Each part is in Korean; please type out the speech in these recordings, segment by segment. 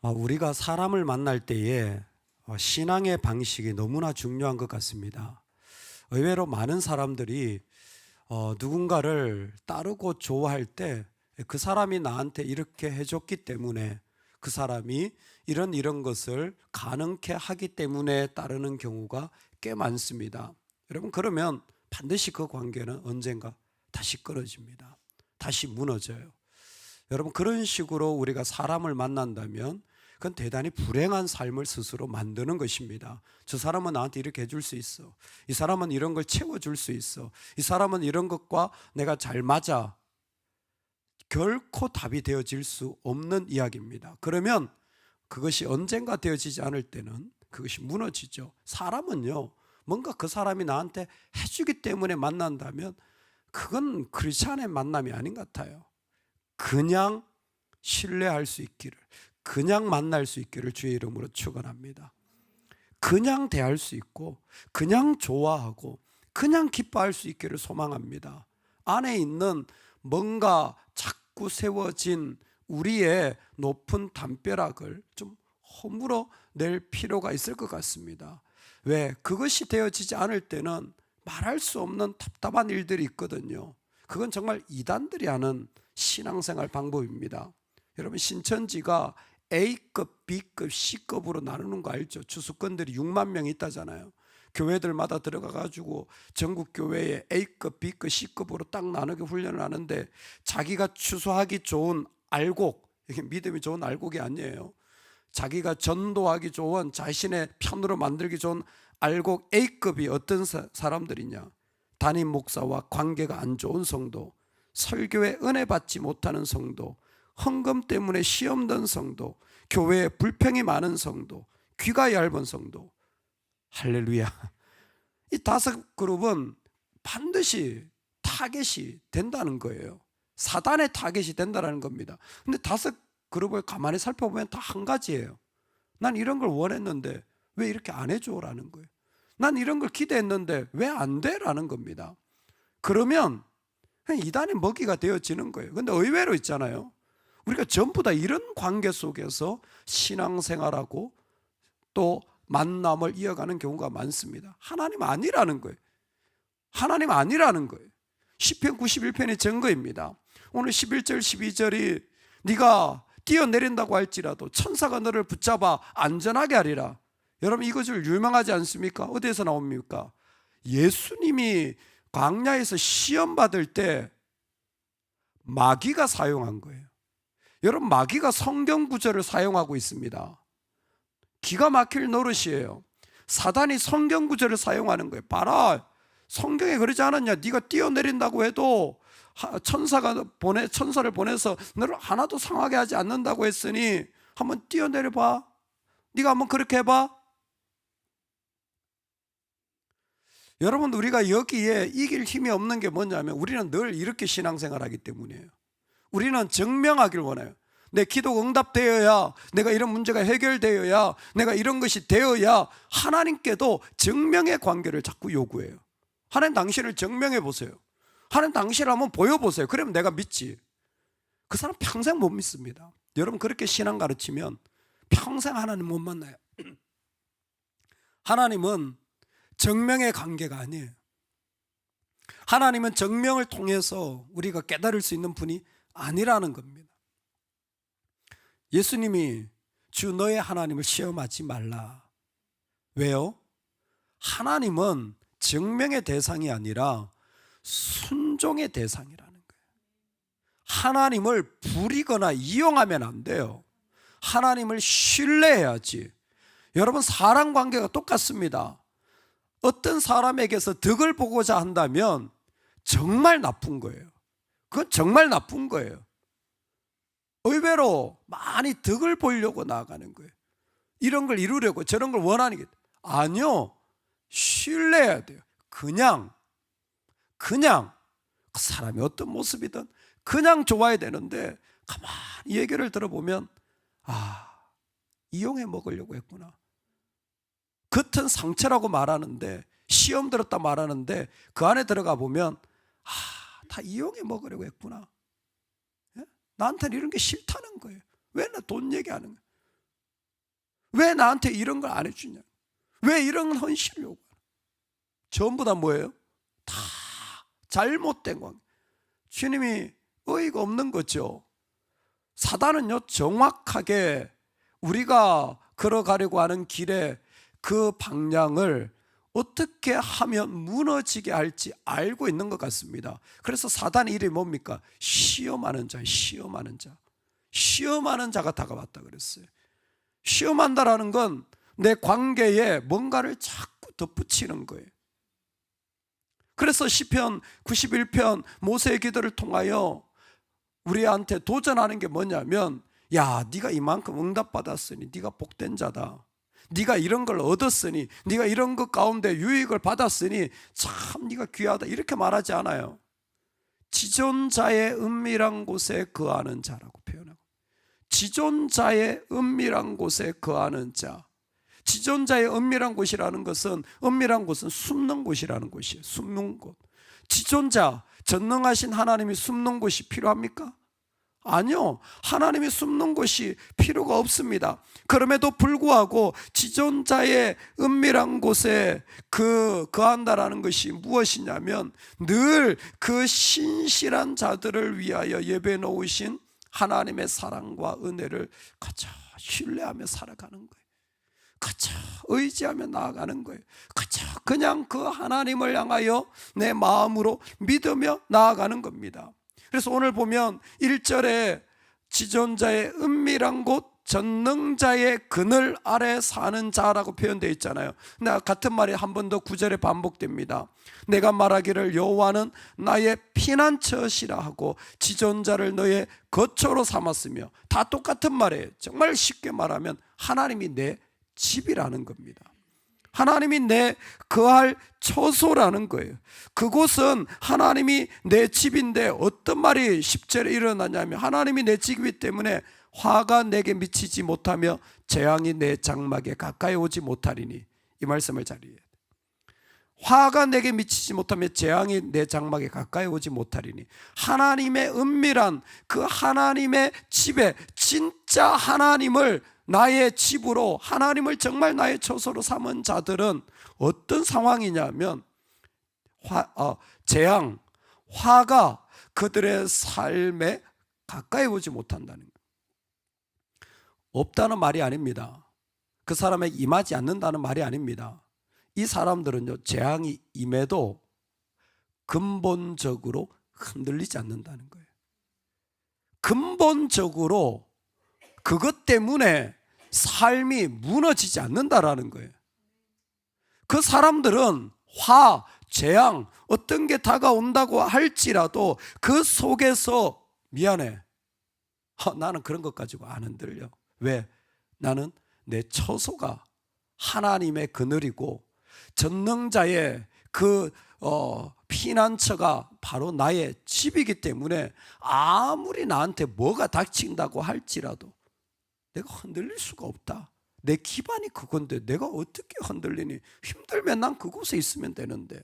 우리가 사람을 만날 때에 신앙의 방식이 너무나 중요한 것 같습니다. 의외로 많은 사람들이 누군가를 따르고 좋아할 때 그 사람이 나한테 이렇게 해줬기 때문에, 그 사람이 이런 것을 가능케 하기 때문에 따르는 경우가 꽤 많습니다. 여러분, 그러면 반드시 그 관계는 언젠가 다시 끊어집니다. 다시 무너져요. 여러분, 그런 식으로 우리가 사람을 만난다면 그건 대단히 불행한 삶을 스스로 만드는 것입니다. 저 사람은 나한테 이렇게 해줄 수 있어, 이 사람은 이런 걸 채워줄 수 있어, 이 사람은 이런 것과 내가 잘 맞아. 결코 답이 되어질 수 없는 이야기입니다. 그러면 그것이 언젠가 되어지지 않을 때는 그것이 무너지죠. 사람은요, 뭔가 그 사람이 나한테 해주기 때문에 만난다면 그건 크리스찬의 만남이 아닌 것 같아요. 그냥 신뢰할 수 있기를, 그냥 만날 수 있기를 주의 이름으로 축원합니다. 그냥 대할 수 있고, 그냥 좋아하고, 그냥 기뻐할 수 있기를 소망합니다. 안에 있는 뭔가 자꾸 세워진 우리의 높은 담벼락을 좀 허물어 낼 필요가 있을 것 같습니다. 왜? 그것이 되어지지 않을 때는 말할 수 없는 답답한 일들이 있거든요. 그건 정말 이단들이 하는 신앙생활 방법입니다. 여러분, 신천지가 A급, B급, C급으로 나누는 거 알죠? 주수권들이 6만 명이 있다잖아요. 교회들마다 들어가가지고 전국 교회에 A급, B급, C급으로 딱 나누게 훈련을 하는데, 자기가 추수하기 좋은 알곡, 이게 믿음이 좋은 알곡이 아니에요. 자기가 전도하기 좋은, 자신의 편으로 만들기 좋은 알곡 A급이 어떤 사람들이냐? 담임 목사와 관계가 안 좋은 성도, 설교에 은혜 받지 못하는 성도, 헌금 때문에 시험 든 성도, 교회에 불평이 많은 성도, 귀가 얇은 성도. 할렐루야. 이 5그룹은 반드시 타겟이 된다는 거예요. 사단의 타겟이 된다는 겁니다. 근데 5그룹을 가만히 살펴보면 다 한 가지예요. 난 이런 걸 원했는데 왜 이렇게 안 해줘? 라는 거예요. 난 이런 걸 기대했는데 왜 안 돼? 라는 겁니다. 그러면 이단의 먹이가 되어지는 거예요. 근데 의외로 있잖아요, 우리가 전부 다 이런 관계 속에서 신앙생활하고 또 만남을 이어가는 경우가 많습니다. 하나님 아니라는 거예요. 하나님 아니라는 거예요. 시편 91편의 증거입니다. 오늘 11절 12절이 네가 뛰어내린다고 할지라도 천사가 너를 붙잡아 안전하게 하리라. 여러분, 이것을 유명하지 않습니까? 어디에서 나옵니까? 예수님이 광야에서 시험 받을 때 마귀가 사용한 거예요. 여러분, 마귀가 성경 구절을 사용하고 있습니다. 기가 막힐 노릇이에요. 사단이 성경 구절을 사용하는 거예요. 봐라, 성경에 그러지 않았냐? 네가 뛰어내린다고 해도 천사를 보내서 너를 하나도 상하게 하지 않는다고 했으니 한번 뛰어내려 봐. 네가 한번 그렇게 해봐. 여러분, 우리가 여기에 이길 힘이 없는 게 뭐냐면, 우리는 늘 이렇게 신앙생활하기 때문이에요. 우리는 증명하길 원해요. 내 기도가 응답되어야, 내가 이런 문제가 해결되어야, 내가 이런 것이 되어야 하나님께도 증명의 관계를 자꾸 요구해요. 하나님, 당신을 증명해 보세요. 하나님, 당신을 한번 보여보세요. 그러면 내가 믿지. 그 사람 평생 못 믿습니다. 여러분, 그렇게 신앙 가르치면 평생 하나님 못 만나요. 하나님은 증명의 관계가 아니에요. 하나님은 증명을 통해서 우리가 깨달을 수 있는 분이 아니라는 겁니다. 예수님이 주 너의 하나님을 시험하지 말라. 왜요? 하나님은 증명의 대상이 아니라 순종의 대상이라는 거예요. 하나님을 부리거나 이용하면 안 돼요. 하나님을 신뢰해야지. 여러분, 사람 관계가 똑같습니다. 어떤 사람에게서 덕을 보고자 한다면 정말 나쁜 거예요. 그건 정말 나쁜 거예요. 의외로 많이 덕을 보려고 나아가는 거예요. 이런 걸 이루려고, 저런 걸 원하는 게 아니요. 신뢰해야 돼요. 그냥 그 사람이 어떤 모습이든 그냥 좋아야 되는데, 가만히 얘기를 들어보면 이용해 먹으려고 했구나. 겉은 상처라고 말하는데, 시험 들었다 말하는데, 그 안에 들어가 보면 다 이용해 먹으려고 했구나. 나한테는 이런 게 싫다는 거예요. 왜 나 돈 얘기하는 거예요? 왜 나한테 이런 걸 안 해주냐? 왜 이런 헌신을 요구하냐? 전부 다 뭐예요? 다 잘못된 관계. 주님이 의의가 없는 거죠. 사단은요, 정확하게 우리가 걸어가려고 하는 길에 그 방향을 어떻게 하면 무너지게 할지 알고 있는 것 같습니다. 그래서 사단의 이름이 뭡니까? 시험하는 자, 시험하는 자. 시험하는 자가 다가왔다 그랬어요. 시험한다라는 건 내 관계에 뭔가를 자꾸 덧붙이는 거예요. 그래서 시편 91편 모세의 기도를 통하여 우리한테 도전하는 게 뭐냐면, 야, 네가 이만큼 응답받았으니 네가 복된 자다. 네가 이런 걸 얻었으니, 네가 이런 것 가운데 유익을 받았으니 참 네가 귀하다, 이렇게 말하지 않아요. 지존자의 은밀한 곳에 거하는 자라고 표현하고, 지존자의 은밀한 곳에 거하는 자. 지존자의 은밀한 곳이라는 것은, 은밀한 곳은 숨는 곳이라는 곳이에요. 숨는 곳. 지존자, 전능하신 하나님이 숨는 곳이 필요합니까? 아니요. 하나님이 숨는 곳이 필요가 없습니다. 그럼에도 불구하고 지존자의 은밀한 곳에 거한다라는 것이 무엇이냐면, 늘 그 신실한 자들을 위하여 예배 놓으신 하나님의 사랑과 은혜를 가장 신뢰하며 살아가는 거예요. 가장 의지하며 나아가는 거예요. 가장 그냥 그 하나님을 향하여 내 마음으로 믿으며 나아가는 겁니다. 그래서 오늘 보면 1절에 지존자의 은밀한 곳, 전능자의 그늘 아래 사는 자라고 표현되어 있잖아요. 근데 같은 말이 한 번 더 9절에 반복됩니다. 내가 말하기를 여호와는 나의 피난처시라 하고 지존자를 너의 거처로 삼았으며, 다 똑같은 말이에요. 정말 쉽게 말하면 하나님이 내 집이라는 겁니다. 하나님이 내 거할 처소라는 거예요. 그곳은 하나님이 내 집인데 어떤 말이 10절에 일어나냐면, 하나님이 내 집이기 때문에 화가 내게 미치지 못하며 재앙이 내 장막에 가까이 오지 못하리니. 이 말씀을 잘 이해해야 돼요. 화가 내게 미치지 못하며 재앙이 내 장막에 가까이 오지 못하리니, 하나님의 은밀한 그 하나님의 집에, 진짜 하나님을 나의 집으로, 하나님을 정말 나의 처소로 삼은 자들은 어떤 상황이냐면, 재앙, 화가 그들의 삶에 가까이 오지 못한다는 거예요. 없다는 말이 아닙니다. 그 사람에게 임하지 않는다는 말이 아닙니다. 이 사람들은요, 재앙이 임해도 근본적으로 흔들리지 않는다는 거예요. 근본적으로 그것 때문에 삶이 무너지지 않는다라는 거예요. 그 사람들은 화, 재앙, 어떤 게 다가온다고 할지라도 그 속에서 미안해, 나는 그런 것 가지고 안 흔들려. 왜? 나는 내 처소가 하나님의 그늘이고, 전능자의 그 피난처가 바로 나의 집이기 때문에 아무리 나한테 뭐가 닥친다고 할지라도 내가 흔들릴 수가 없다. 내 기반이 그건데 내가 어떻게 흔들리니? 힘들면 난 그곳에 있으면 되는데.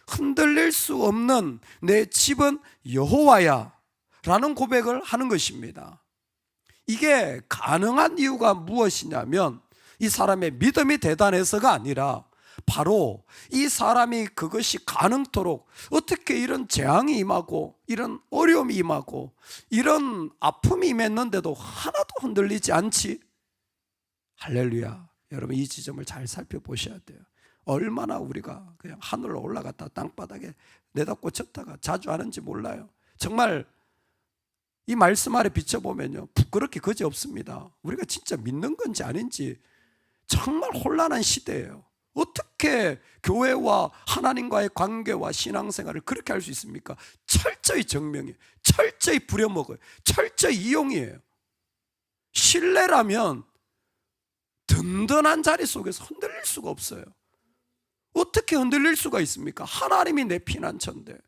흔들릴 수 없는 내 집은 여호와야 라는 고백을 하는 것입니다. 이게 가능한 이유가 무엇이냐면, 이 사람의 믿음이 대단해서가 아니라 바로 이 사람이 그것이 가능토록, 어떻게 이런 재앙이 임하고 이런 어려움이 임하고 이런 아픔이 임했는데도 하나도 흔들리지 않지? 할렐루야. 여러분, 이 지점을 잘 살펴보셔야 돼요. 얼마나 우리가 그냥 하늘로 올라갔다 땅바닥에 내다 꽂혔다가 자주 하는지 몰라요. 정말 이 말씀 아래 비춰보면요, 부끄럽게 그지 없습니다. 우리가 진짜 믿는 건지 아닌지 정말 혼란한 시대예요. 어떻게 교회와 하나님과의 관계와 신앙생활을 그렇게 할 수 있습니까? 철저히 정명이에요. 철저히 부려먹어요. 철저히 이용이에요. 신뢰라면 든든한 자리 속에서 흔들릴 수가 없어요. 어떻게 흔들릴 수가 있습니까? 하나님이 내 피난처인데,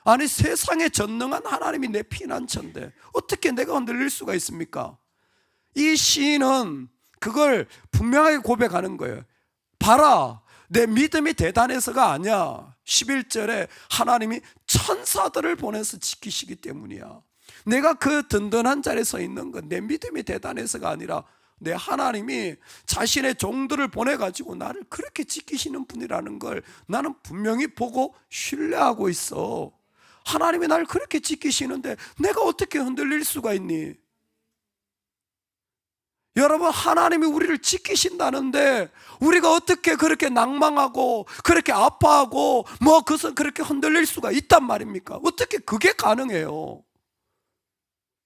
아니 세상에 전능한 하나님이 내 피난처인데 어떻게 내가 흔들릴 수가 있습니까? 이 시인은 그걸 분명하게 고백하는 거예요. 봐라, 내 믿음이 대단해서가 아니야. 11절에 하나님이 천사들을 보내서 지키시기 때문이야. 내가 그 든든한 자리에 서 있는 건 내 믿음이 대단해서가 아니라 내 하나님이 자신의 종들을 보내가지고 나를 그렇게 지키시는 분이라는 걸 나는 분명히 보고 신뢰하고 있어. 하나님이 나를 그렇게 지키시는데 내가 어떻게 흔들릴 수가 있니? 여러분, 하나님이 우리를 지키신다는데 우리가 어떻게 그렇게 낭망하고 그렇게 아파하고 그것은 그렇게 흔들릴 수가 있단 말입니까? 어떻게 그게 가능해요?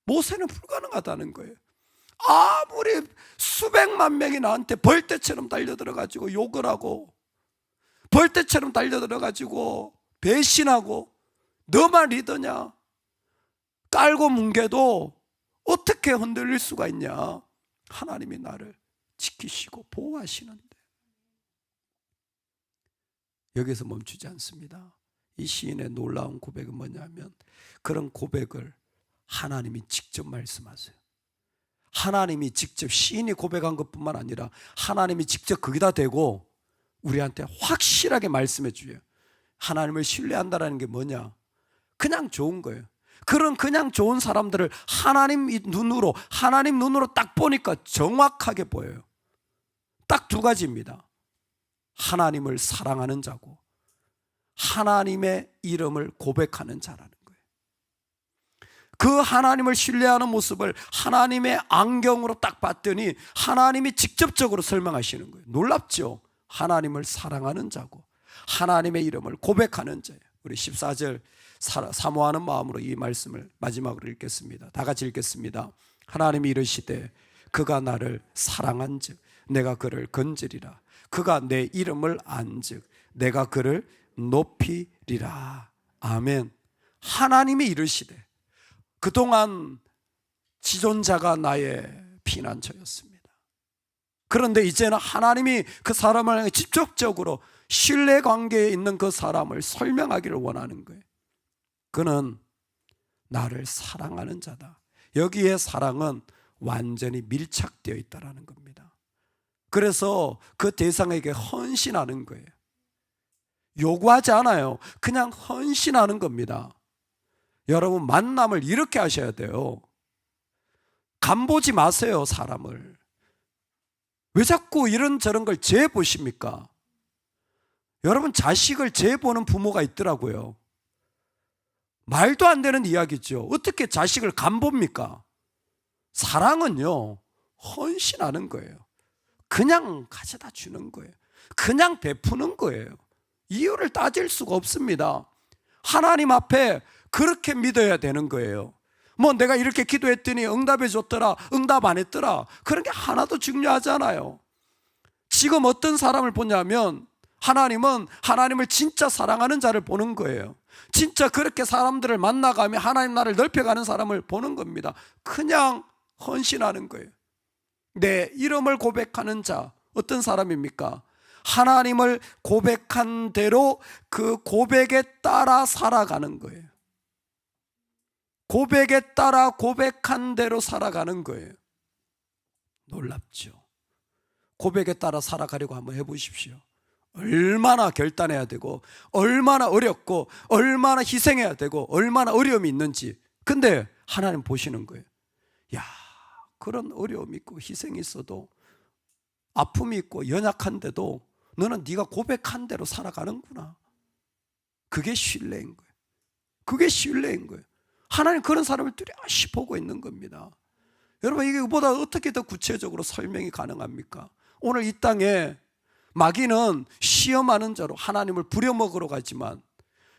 모세는 불가능하다는 거예요. 아무리 수백만 명이 나한테 벌떼처럼 달려들어가지고 욕을 하고 벌떼처럼 달려들어가지고 배신하고 너만 리더냐 깔고 뭉개도 어떻게 흔들릴 수가 있냐? 하나님이 나를 지키시고 보호하시는데. 여기서 멈추지 않습니다. 이 시인의 놀라운 고백은 뭐냐면 그런 고백을 하나님이 직접 말씀하세요. 하나님이 직접 시인이 고백한 것뿐만 아니라 하나님이 직접 거기다 대고 우리한테 확실하게 말씀해 줘요. 하나님을 신뢰한다는 게 뭐냐? 그냥 좋은 거예요. 그냥 좋은 사람들을 하나님 눈으로 딱 보니까 정확하게 보여요. 딱 두 가지입니다. 하나님을 사랑하는 자고 하나님의 이름을 고백하는 자라는 거예요. 그 하나님을 신뢰하는 모습을 하나님의 안경으로 딱 봤더니 하나님이 직접적으로 설명하시는 거예요. 놀랍죠? 하나님을 사랑하는 자고 하나님의 이름을 고백하는 자예요. 우리 14절 사모하는 마음으로 이 말씀을 마지막으로 읽겠습니다. 다 같이 읽겠습니다. 하나님이 이르시되 그가 나를 사랑한즉 내가 그를 건지리라. 그가 내 이름을 안즉 내가 그를 높이리라. 아멘. 하나님이 이르시되 그동안 지존자가 나의 피난처였습니다. 그런데 이제는 하나님이 그 사람을 향해 직접적으로 신뢰관계에 있는 그 사람을 설명하기를 원하는 거예요. 그는 나를 사랑하는 자다. 여기에 사랑은 완전히 밀착되어 있다는 겁니다. 그래서 그 대상에게 헌신하는 거예요. 요구하지 않아요. 그냥 헌신하는 겁니다. 여러분, 만남을 이렇게 하셔야 돼요. 간보지 마세요, 사람을. 왜 자꾸 이런저런 걸 재보십니까? 여러분, 자식을 재보는 부모가 있더라고요. 말도 안 되는 이야기죠. 어떻게 자식을 간봅니까? 사랑은요, 헌신하는 거예요. 그냥 가져다 주는 거예요. 그냥 베푸는 거예요. 이유를 따질 수가 없습니다. 하나님 앞에 그렇게 믿어야 되는 거예요. 내가 이렇게 기도했더니 응답해 줬더라, 응답 안 했더라, 그런 게 하나도 중요하지 않아요. 지금 어떤 사람을 보냐면 하나님은 하나님을 진짜 사랑하는 자를 보는 거예요. 진짜 그렇게 사람들을 만나가며 하나님 나라를 넓혀가는 사람을 보는 겁니다. 그냥 헌신하는 거예요. 내 이름을 고백하는 자, 어떤 사람입니까? 하나님을 고백한 대로 그 고백에 따라 살아가는 거예요. 고백에 따라 고백한 대로 살아가는 거예요. 놀랍죠? 고백에 따라 살아가려고 한번 해보십시오. 얼마나 결단해야 되고 얼마나 어렵고 얼마나 희생해야 되고 얼마나 어려움이 있는지. 근데 하나님 보시는 거예요. 야, 그런 어려움이 있고 희생이 있어도 아픔이 있고 연약한데도 너는 네가 고백한 대로 살아가는구나. 그게 신뢰인 거예요. 그게 신뢰인 거예요. 하나님 그런 사람을 뚜렷이 보고 있는 겁니다. 여러분, 이게 보다 어떻게 더 구체적으로 설명이 가능합니까? 오늘 이 땅에 마귀는 시험하는 자로 하나님을 부려먹으러 가지만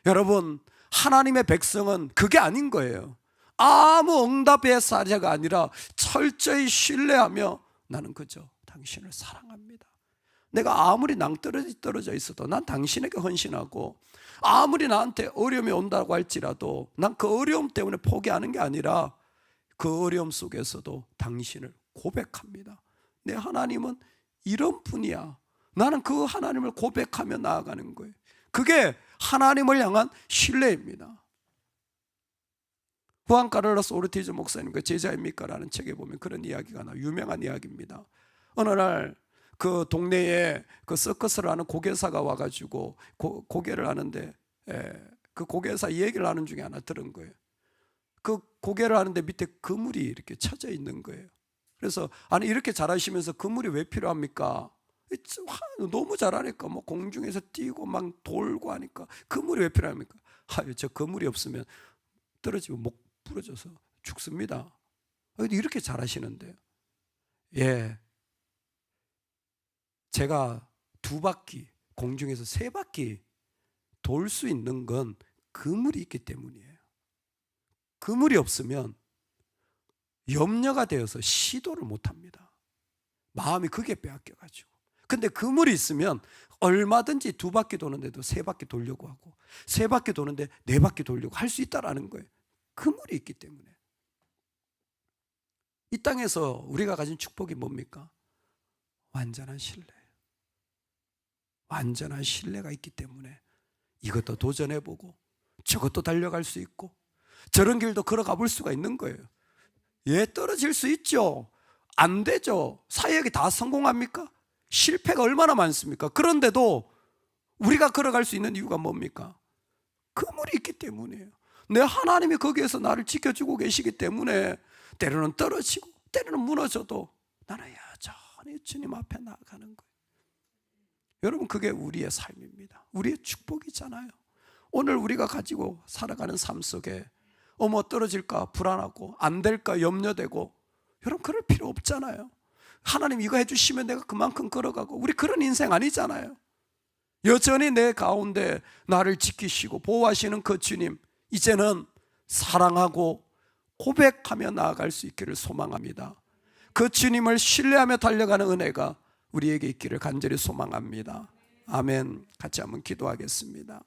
여러분, 하나님의 백성은 그게 아닌 거예요. 아무 응답의 사자가 아니라 철저히 신뢰하며 나는 그저 당신을 사랑합니다. 내가 아무리 낭떠러지 떨어져 있어도 난 당신에게 헌신하고 아무리 나한테 어려움이 온다고 할지라도 난 그 어려움 때문에 포기하는 게 아니라 그 어려움 속에서도 당신을 고백합니다. 내 하나님은 이런 분이야. 나는 그 하나님을 고백하며 나아가는 거예요. 그게 하나님을 향한 신뢰입니다. 후안 카를로스 오르티즈 목사님 그 제자입니까? 라는 책에 보면 그런 이야기가 나와요. 유명한 이야기입니다. 어느 날 그 동네에 그 서커스를 하는 고개사가 와가지고 고개를 하는데 그 고개사 이 얘기를 하는 중에 하나 들은 거예요. 그 고개를 하는데 밑에 그물이 이렇게 쳐져 있는 거예요. 그래서 아니 이렇게 잘하시면서 그물이 왜 필요합니까? 너무 잘하니까 뭐 공중에서 뛰고 막 돌고 하니까 그물이 왜 필요합니까? 저 그물이 없으면 떨어지면 목 부러져서 죽습니다. 이렇게 잘하시는데요. 예, 제가 2바퀴 공중에서 3바퀴 돌 수 있는 건 그물이 있기 때문이에요. 그물이 없으면 염려가 되어서 시도를 못합니다. 마음이 그게 빼앗겨가지고. 근데 그물이 있으면 얼마든지 2바퀴 도는데도 3바퀴 돌려고 하고 3바퀴 도는데 4바퀴 돌려고 할 수 있다라는 거예요. 그물이 있기 때문에. 이 땅에서 우리가 가진 축복이 뭡니까? 완전한 신뢰예요. 완전한 신뢰가 있기 때문에 이것도 도전해보고 저것도 달려갈 수 있고 저런 길도 걸어가 볼 수가 있는 거예요. 예, 떨어질 수 있죠. 안 되죠. 사역이 다 성공합니까? 실패가 얼마나 많습니까? 그런데도 우리가 걸어갈 수 있는 이유가 뭡니까? 그물이 있기 때문이에요. 내 하나님이 거기에서 나를 지켜주고 계시기 때문에 때로는 떨어지고 때로는 무너져도 나는 여전히 주님 앞에 나아가는 거예요. 여러분, 그게 우리의 삶입니다. 우리의 축복이잖아요. 오늘 우리가 가지고 살아가는 삶 속에 떨어질까 불안하고 안 될까 염려되고, 여러분 그럴 필요 없잖아요. 하나님 이거 해주시면 내가 그만큼 걸어가고, 우리 그런 인생 아니잖아요. 여전히 내 가운데 나를 지키시고 보호하시는 그 주님, 이제는 사랑하고 고백하며 나아갈 수 있기를 소망합니다. 그 주님을 신뢰하며 달려가는 은혜가 우리에게 있기를 간절히 소망합니다. 아멘. 같이 한번 기도하겠습니다.